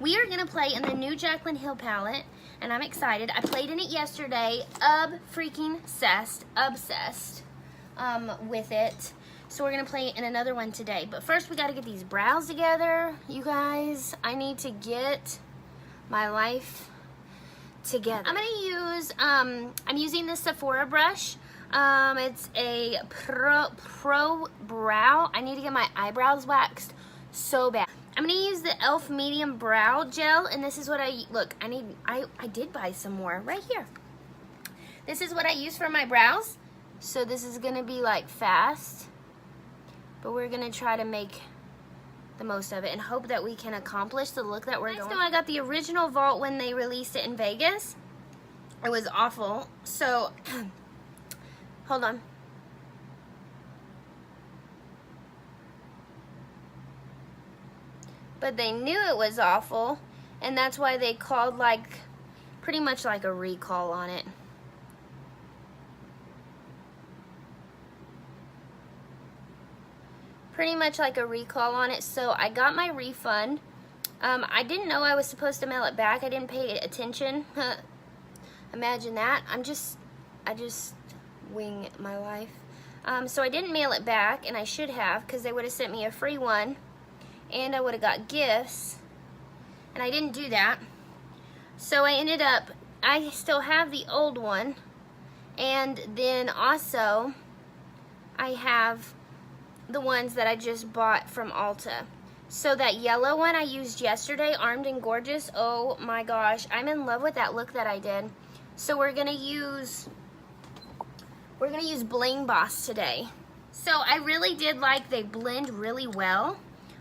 we are gonna play in the new Jaclyn Hill palette, and I'm excited. I played in it yesterday, obsessed with it. So we're gonna play in another one today. But first we gotta get these brows together. You guys, I need to get my life together. I'm gonna use, I'm using the Sephora brush. It's a pro brow. I need to get my eyebrows waxed so bad. I'm gonna use the e.l.f. medium brow gel, and this is what I did buy some more right here. This is what I use for my brows. So this is gonna be like fast, but we're gonna try to make the most of it and hope that we can accomplish the look that we're going. I got the original vault when they released it in Vegas. It was awful. So hold on. But they knew it was awful, and that's why they called pretty much like a recall on it. Pretty much like a recall on it. So I got my refund. I didn't know I was supposed to mail it back. I didn't pay attention. Imagine that. I just wing my life. So I didn't mail it back, and I should have, because they would have sent me a free one, and I would have got gifts, and I didn't do that. So I ended up, I still have the old one, and then also I have the ones that I just bought from Ulta. So that yellow one I used yesterday, Armed and Gorgeous, oh my gosh, I'm in love with that look that I did. So we're gonna use Bling Boss today. So I really did they blend really well.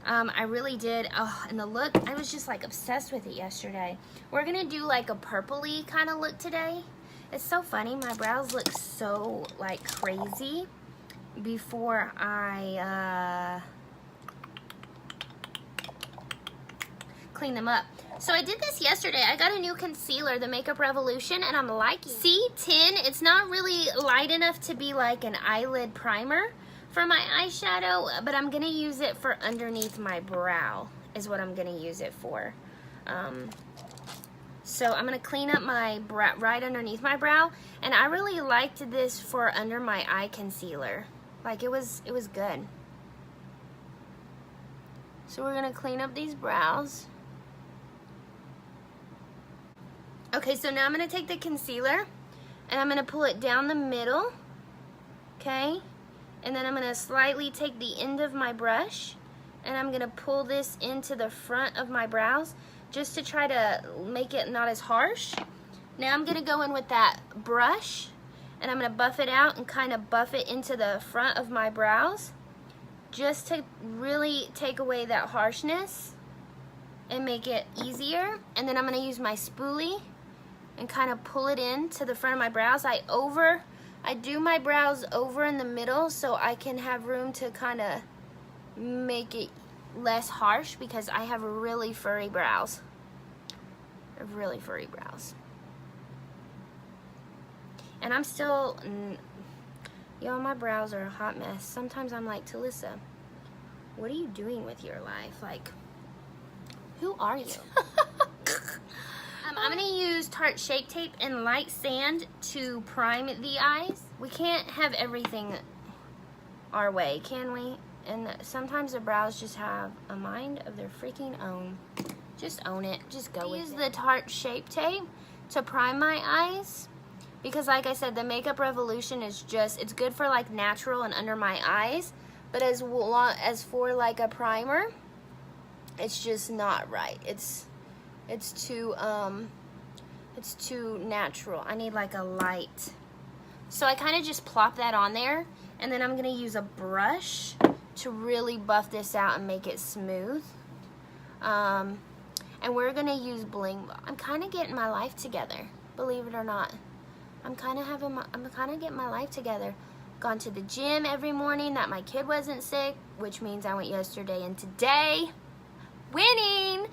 I really did. Oh, and the look, I was just obsessed with it yesterday. We're gonna do a purpley kind of look today. It's so funny, my brows look so crazy before I clean them up. So I did this yesterday. I got a new concealer, the Makeup Revolution, and I'm liking it. C10, it's not really light enough to be like an eyelid primer for my eyeshadow, but I'm gonna use it for underneath my brow is what I'm gonna use it for. So I'm gonna clean up my brow right underneath my brow, and I really liked this for under my eye concealer. It was good. So we're gonna clean up these brows. Okay, so now I'm gonna take the concealer and I'm gonna pull it down the middle, okay? And then I'm gonna slightly take the end of my brush and I'm gonna pull this into the front of my brows just to try to make it not as harsh. Now I'm gonna go in with that brush and I'm gonna buff it out and kind of buff it into the front of my brows just to really take away that harshness and make it easier. And then I'm gonna use my spoolie and kind of pull it in to the front of my brows. I do my brows over in the middle so I can have room to kind of make it less harsh because I have really furry brows. Really furry brows. And I'm still, yo, my brows are a hot mess. Sometimes I'm like, Talissa, what are you doing with your life? Who are you? I'm gonna use Tarte Shape Tape and light sand to prime the eyes. We can't have everything our way, can we? And sometimes the brows just have a mind of their freaking own. Just own it, just go with it. I use the Tarte Shape Tape to prime my eyes because like I said, the Makeup Revolution is just, it's good for natural and under my eyes, but as for a primer, it's just not right. It's too natural. I need a light. So I kind of just plop that on there, and then I'm gonna use a brush to really buff this out and make it smooth. And we're gonna use Bling. I'm kind of getting my life together, believe it or not. I'm kind of getting my life together. Gone to the gym every morning that my kid wasn't sick, which means I went yesterday and today. Winning!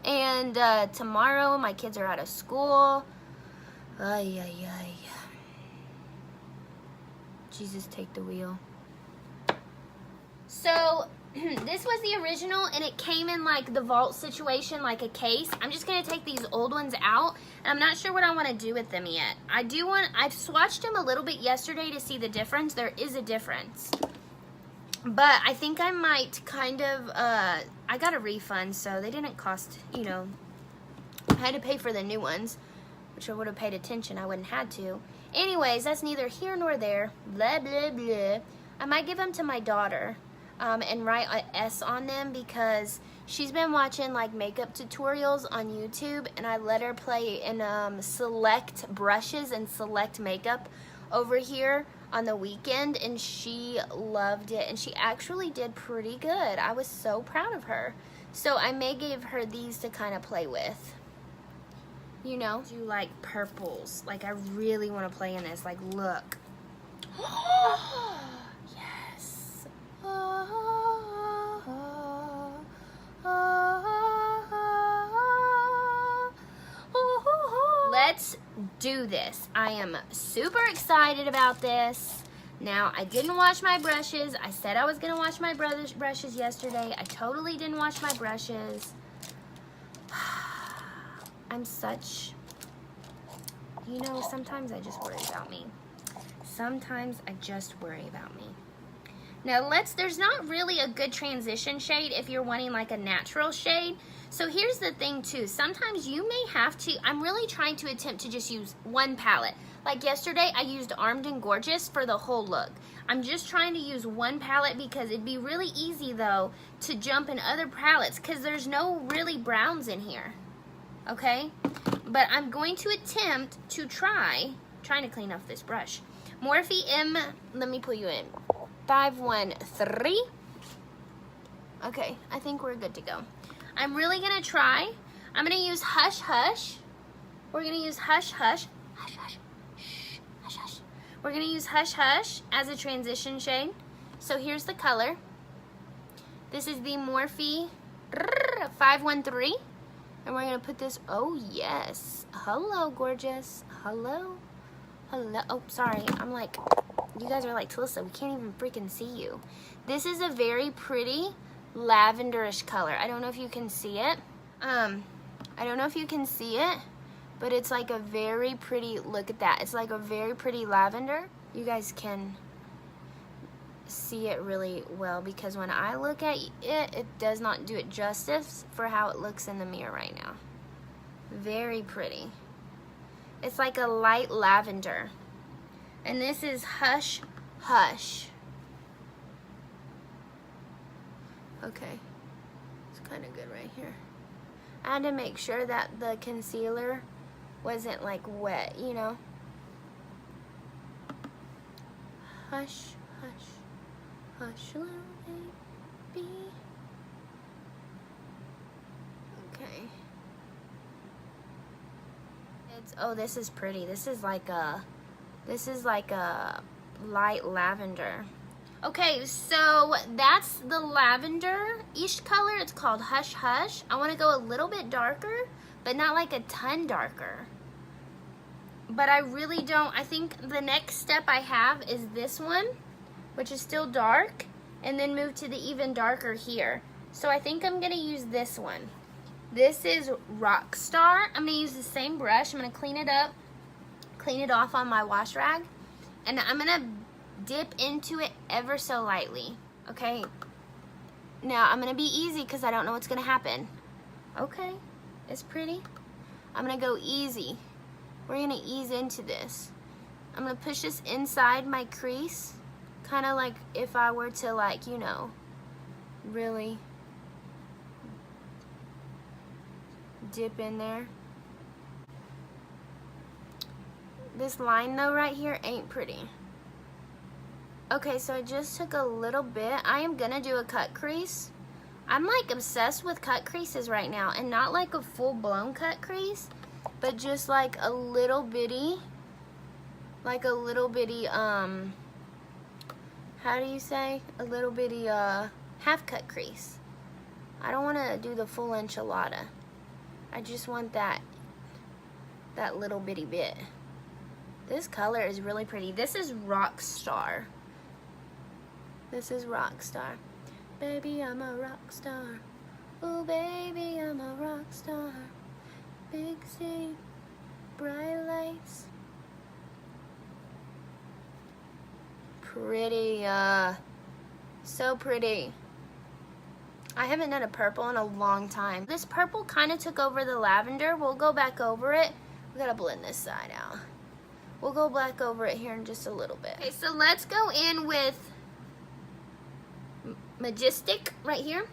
And tomorrow my kids are out of school. Ay, ay, ay. Jesus, take the wheel. So this was the original, and it came in like the vault situation, like a case. I'm just gonna take these old ones out, and I'm not sure what I want to do with them yet. I've swatched them a little bit yesterday to see the difference. There is a difference, but I think I might kind of, I got a refund, so they didn't cost, you know, I had to pay for the new ones, which I would have paid attention. I wouldn't had to. Anyways, that's neither here nor there. Blah, blah, blah. I might give them to my daughter. And write an S on them because she's been watching like makeup tutorials on YouTube, and I let her play in select brushes and select makeup over here on the weekend, and she loved it, and she actually did pretty good. I was so proud of her. So I may give her these to kind of play with. You know, do like purples. Like I really want to play in this. Like look. Let's do this. I am super excited about this. Now, I didn't wash my brushes. I said I was going to wash my brushes yesterday. I totally didn't wash my brushes. I'm such, you know, sometimes I just worry about me. Sometimes I just worry about me. Now there's not really a good transition shade if you're wanting like a natural shade. So here's the thing too, sometimes you may have to, I'm really trying to attempt to just use one palette. Like yesterday I used Armed and Gorgeous for the whole look. I'm just trying to use one palette because it'd be really easy though to jump in other palettes because there's no really browns in here. Okay? But I'm going to attempt to trying to clean off this brush. Morphe M, let me pull you in. 513. Okay, I think we're good to go. I'm really gonna try. I'm gonna use Hush Hush. We're gonna use Hush Hush. Hush Hush. Shh. Hush Hush. We're gonna use Hush Hush as a transition shade. So here's the color. This is the Morphe 513. And we're gonna put this, oh yes. Hello, gorgeous. Hello. Hello. Oh, sorry. I'm like, you guys are like, Telissa, we can't even freaking see you. This is a very pretty lavenderish color. I don't know if you can see it. I don't know if you can see it, but it's like a very pretty, look at that. It's like a very pretty lavender. You guys can see it really well because when I look at it, it does not do it justice for how it looks in the mirror right now. Very pretty. It's like a light lavender. And this is Hush Hush. Okay, it's kind of good right here. I had to make sure that the concealer wasn't like wet, you know. Hush, hush, hush, little baby. Okay. Oh, this is pretty. This is like a light lavender. Okay, so that's the lavender-ish color. It's called Hush Hush. I want to go a little bit darker, but not like a ton darker. But I really don't. I think the next step I have is this one, which is still dark, and then move to the even darker here. So I think I'm going to use this one. This is Rockstar. I'm going to use the same brush. I'm going to clean it up, clean it off on my wash rag, and I'm going to dip into it ever so lightly. Okay, now I'm going to be easy because I don't know what's going to happen. Okay, it's pretty. I'm going to go easy. We're going to ease into this. I'm going to push this inside my crease, kind of like if I were to, like, you know, really dip in there. This line though right here ain't pretty. Okay, so I just took a little bit. I am gonna do a cut crease. I'm like obsessed with cut creases right now, and not like a full-blown cut crease, but just like a little bitty, how do you say? A little bitty half cut crease. I don't want to do the full enchilada. I just want that little bitty bit. This color is really pretty. This is Rockstar. This is Rockstar. Baby, I'm a rock star. Oh, baby, I'm a rock star. Big city, bright lights. Pretty, so pretty. I haven't done a purple in a long time. This purple kind of took over the lavender. We'll go back over it. We gotta blend this side out. We'll go back over it here in just a little bit. Okay, so let's go in with Majestic right here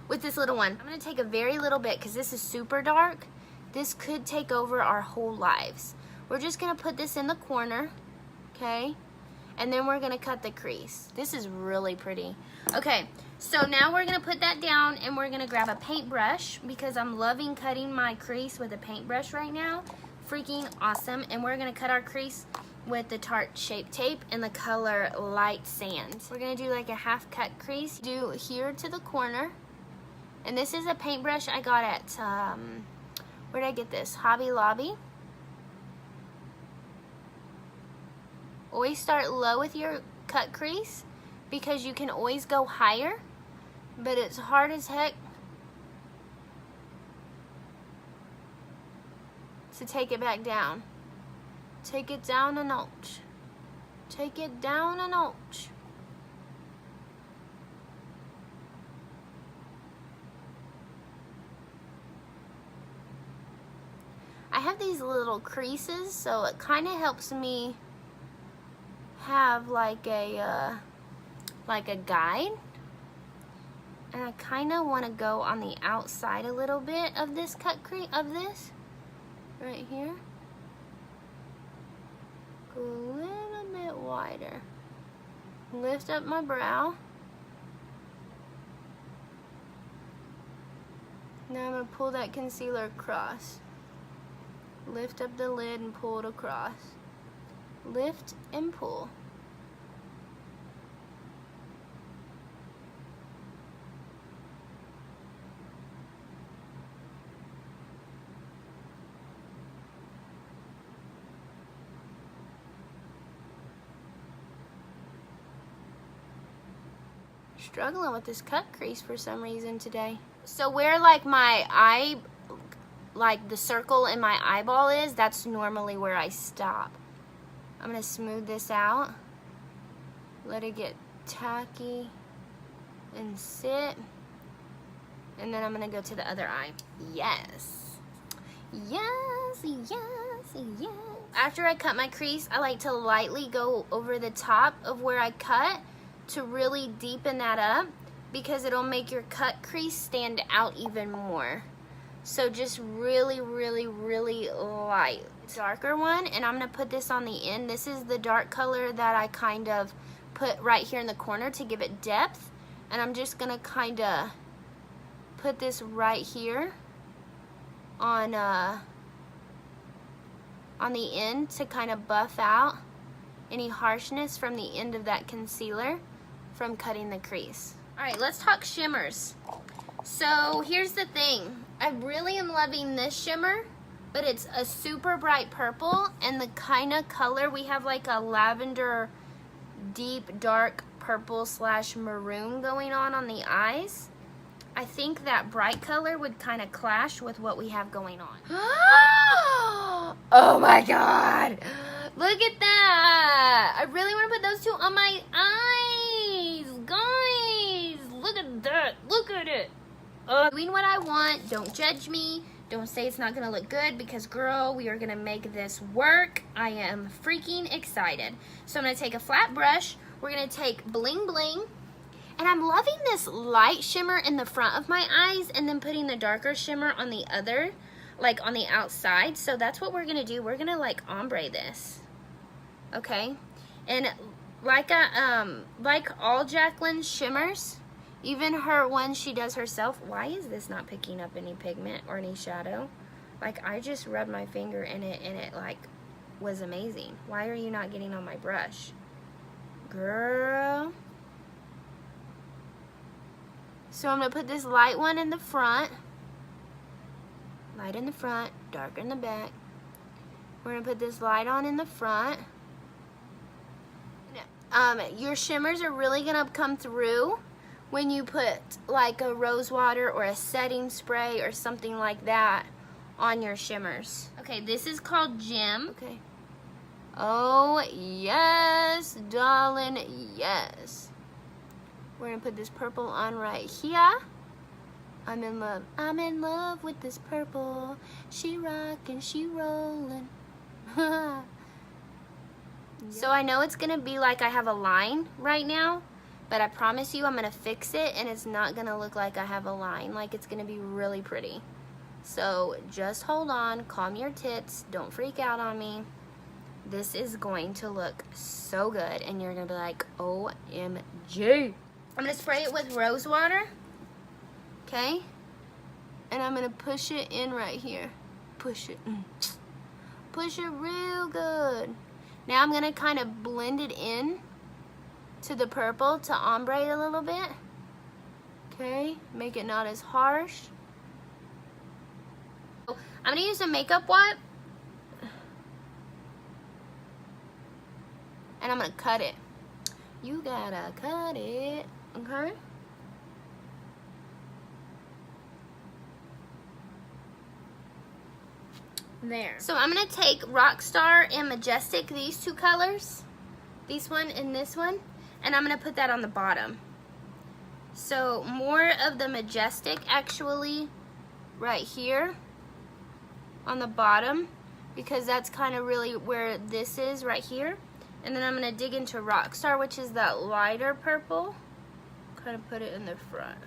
with this little one. I'm gonna take a very little bit because this is super dark. This could take over our whole lives. We're just gonna put this in the corner, okay? And then we're gonna cut the crease. This is really pretty. Okay, so now we're gonna put that down and we're gonna grab a paintbrush because I'm loving cutting my crease with a paintbrush right now. Freaking awesome. And we're gonna cut our crease with the Tarte Shape Tape in the color Light Sand. We're gonna do like a half cut crease. Do here to the corner. And this is a paintbrush I got at, where did I get this? Hobby Lobby. Always start low with your cut crease because you can always go higher, but it's hard as heck to take it back down. Take it down a notch. Take it down a notch. I have these little creases, so it kind of helps me have like a guide. And I kind of want to go on the outside a little bit of this cut crease, of this right here. Go a little bit wider. Lift up my brow. Now I'm going to pull that concealer across. Lift up the lid and pull it across. Lift and pull. Struggling with this cut crease for some reason today. So where like my eye, like the circle in my eyeball is, that's normally where I stop. I'm gonna smooth this out, let it get tacky and sit, and then I'm gonna go to the other eye. Yes, yes, yes, yes. After I cut my crease, I like to lightly go over the top of where I cut to really deepen that up because it'll make your cut crease stand out even more. So just really, really, really light. Darker one, and I'm gonna put this on the end. This is the dark color that I kind of put right here in the corner to give it depth. And I'm just gonna kind of put this right here on the end to kind of buff out any harshness from the end of that concealer from cutting the crease. All right, let's talk shimmers. So here's the thing. I really am loving this shimmer, but it's a super bright purple, and the kind of color, we have like a lavender, deep, dark purple / maroon going on the eyes. I think that bright color would kind of clash with what we have going on. Oh my God. Look at that. I really want to put those two on my eyes. Guys, look at that. Look at it. Doing what I want. Don't judge me. Don't say it's not going to look good because, girl, we are going to make this work. I am freaking excited. So I'm going to take a flat brush. We're going to take Bling Bling. And I'm loving this light shimmer in the front of my eyes and then putting the darker shimmer on the other, like on the outside. So that's what we're going to do. We're going to like ombre this. Okay? And like all Jaclyn's shimmers, even her one she does herself, why is this not picking up any pigment or any shadow? Like, I just rubbed my finger in it and it like was amazing. Why are you not getting on my brush? Girl. So I'm going to put this light one in the front. Light in the front, dark in the back. We're going to put this light on in the front. Your shimmers are really going to come through when you put like a rose water or a setting spray or something like that on your shimmers. Okay, this is called Gem. Okay. Oh, yes, darling, yes. We're gonna put this purple on right here. I'm in love. I'm in love with this purple. She rockin', she rollin'. So I know it's gonna be like I have a line right now, but I promise you I'm gonna fix it and it's not gonna look like I have a line. Like, it's gonna be really pretty. So just hold on, calm your tits, don't freak out on me. This is going to look so good and you're gonna be like, OMG. I'm gonna spray it with rose water, okay? And I'm gonna push it in right here. Push it, push it real good. Now I'm gonna kind of blend it in to the purple to ombre it a little bit. Okay, make it not as harsh. I'm gonna use a makeup wipe and I'm gonna cut it. You gotta cut it, okay? There. So I'm gonna take Rockstar and Majestic, these two colors, this one and this one, and I'm gonna put that on the bottom. So more of the Majestic actually right here on the bottom, because that's kind of really where this is right here. And then I'm gonna dig into Rockstar, which is that lighter purple, kind of put it in the front.